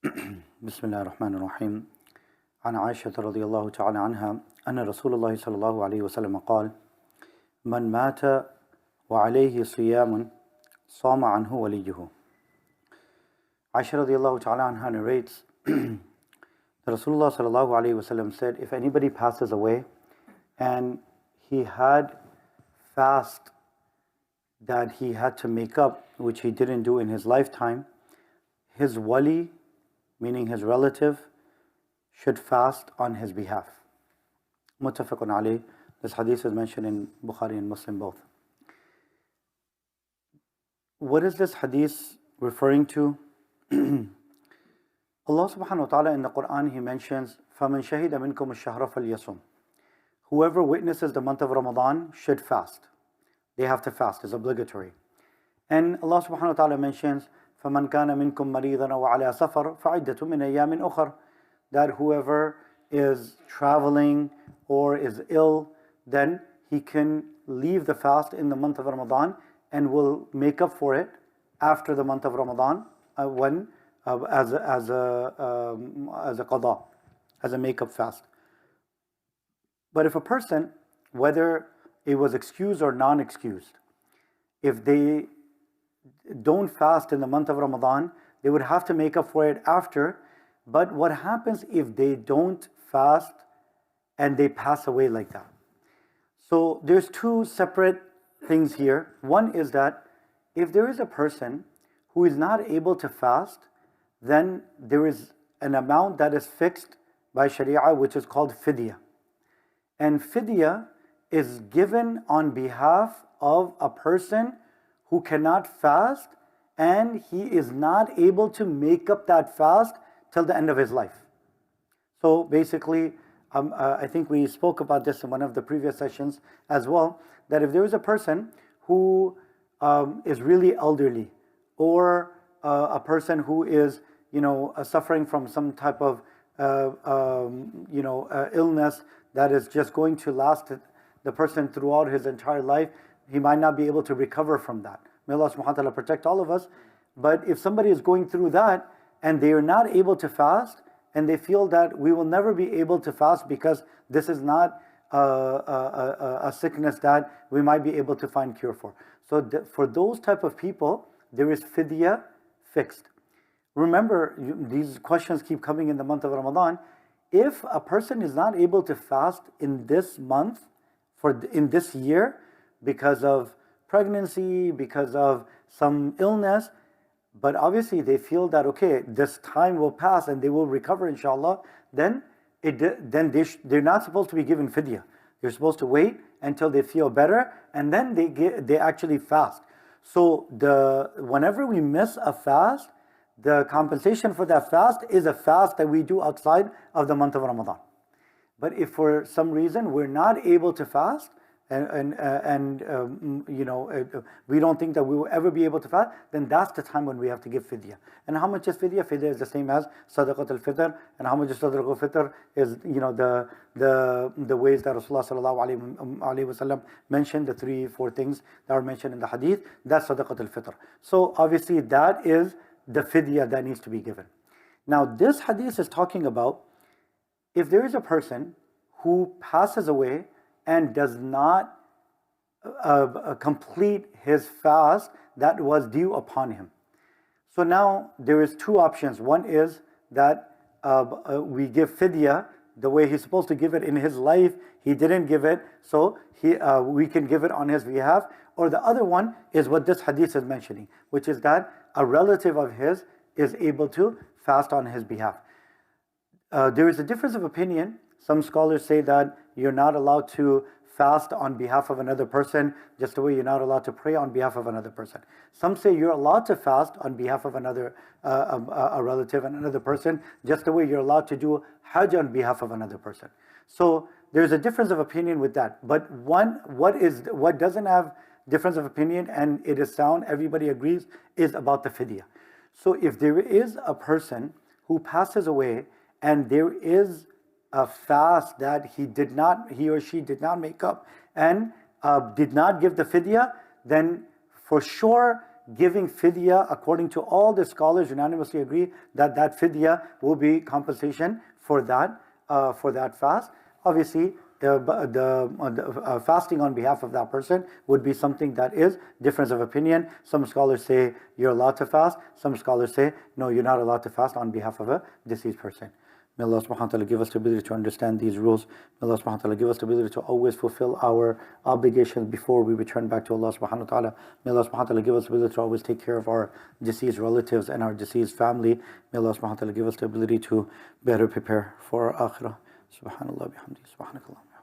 بسم الله الرحمن الرحيم عن عائشة رضي الله تعالى عنها أن رسول الله صلى الله عليه وسلم قال من مات وعليه صيام صام عنه وليه. Aisha radiallahu ta'ala anha narrates that Rasulullah sallallahu alayhi wasallam said, if anybody passes away and he had fast that he had to make up, which he didn't do in his lifetime, his wali, meaning his relative, should fast on his behalf. Muttafaqun alayh. This hadith is mentioned in Bukhari and Muslim both. What is this hadith referring to? Allah subhanahu wa ta'ala in the Quran, He mentions, فَمَنْ شَهِدَ مِنْكُمُ الشَّهْرَ فَلْيَصُمْ. Whoever witnesses the month of Ramadan should fast. They have to fast, it's obligatory. And Allah subhanahu wa ta'ala mentions, فَمَنْ كَانَ مِنْكُمْ مَرِيضًا وَعَلَى سَفَرٍ فَعِدَّةٌ مِنْ أَيَّامٍ أُخَرٍ. That whoever is traveling or is ill, then he can leave the fast in the month of Ramadan and will make up for it after the month of Ramadan as a qada, as a make-up fast. But if a person, whether it was excused or non-excused, if they don't fast in the month of Ramadan, they would have to make up for it after. But what happens if they don't fast and they pass away like that? So there's two separate things here. One is that if there is a person who is not able to fast, then there is an amount that is fixed by Sharia, which is called fidya. And fidya is given on behalf of a person who cannot fast and he is not able to make up that fast till the end of his life. So basically, I think we spoke about this in one of the previous sessions as well, that if there is a person who is really elderly, or a person who is, suffering from some type of, illness that is just going to last the person throughout his entire life, he might not be able to recover from that. May Allah subhanahu wa ta'ala protect all of us. But if somebody is going through that and they are not able to fast, and they feel that we will never be able to fast because this is not a sickness that we might be able to find cure for. So for those type of people, there is fidya fixed. Remember, these questions keep coming in the month of Ramadan. If a person is not able to fast in this month, in this year, because of pregnancy, because of some illness, but obviously they feel that, okay, this time will pass and they will recover inshallah, then they're not supposed to be given fidya. They're supposed to wait until they feel better and then they actually fast. So whenever we miss a fast, the compensation for that fast is a fast that we do outside of the month of Ramadan. But if for some reason we're not able to fast, we don't think that we will ever be able to fast, then that's the time when we have to give fidya. And how much is fidya? Fidya is the same as sadaqat al-fitr. And how much is sadaqat al-fitr is, the ways that Rasulullah sallallahu alayhi wasallam mentioned, the 3-4 things that are mentioned in the hadith. That's sadaqat al-fitr. So obviously that is the fidya that needs to be given. Now this hadith is talking about if there is a person who passes away and does not complete his fast that was due upon him. So now there is two options. One is that we give fidya the way he's supposed to give it in his life. He didn't give it, so we can give it on his behalf. Or the other one is what this hadith is mentioning, which is that a relative of his is able to fast on his behalf. There is a difference of opinion. Some scholars say that you're not allowed to fast on behalf of another person, just the way you're not allowed to pray on behalf of another person. Some say you're allowed to fast on behalf of another a relative and another person, just the way you're allowed to do hajj on behalf of another person. So there's a difference of opinion with that. But what doesn't have difference of opinion and it is sound, everybody agrees, is about the fidya. So if there is a person who passes away and there is a fast that he or she did not make up and did not give the fidya, then for sure giving fidya, according to all the scholars unanimously agree that that fidya will be compensation for that fast. Obviously, the fasting on behalf of that person would be something that is difference of opinion. Some scholars say you're allowed to fast. Some scholars say no, you're not allowed to fast on behalf of a deceased person. May Allah subhanahu wa ta'ala give us the ability to understand these rules. May Allah subhanahu wa ta'ala give us the ability to always fulfill our obligations before we return back to Allah subhanahu wa ta'ala. May Allah subhanahu wa ta'ala give us the ability to always take care of our deceased relatives and our deceased family. May Allah subhanahu wa ta'ala give us the ability to better prepare for our akhirah. Subhanallah bihamdi. Subhanakallah.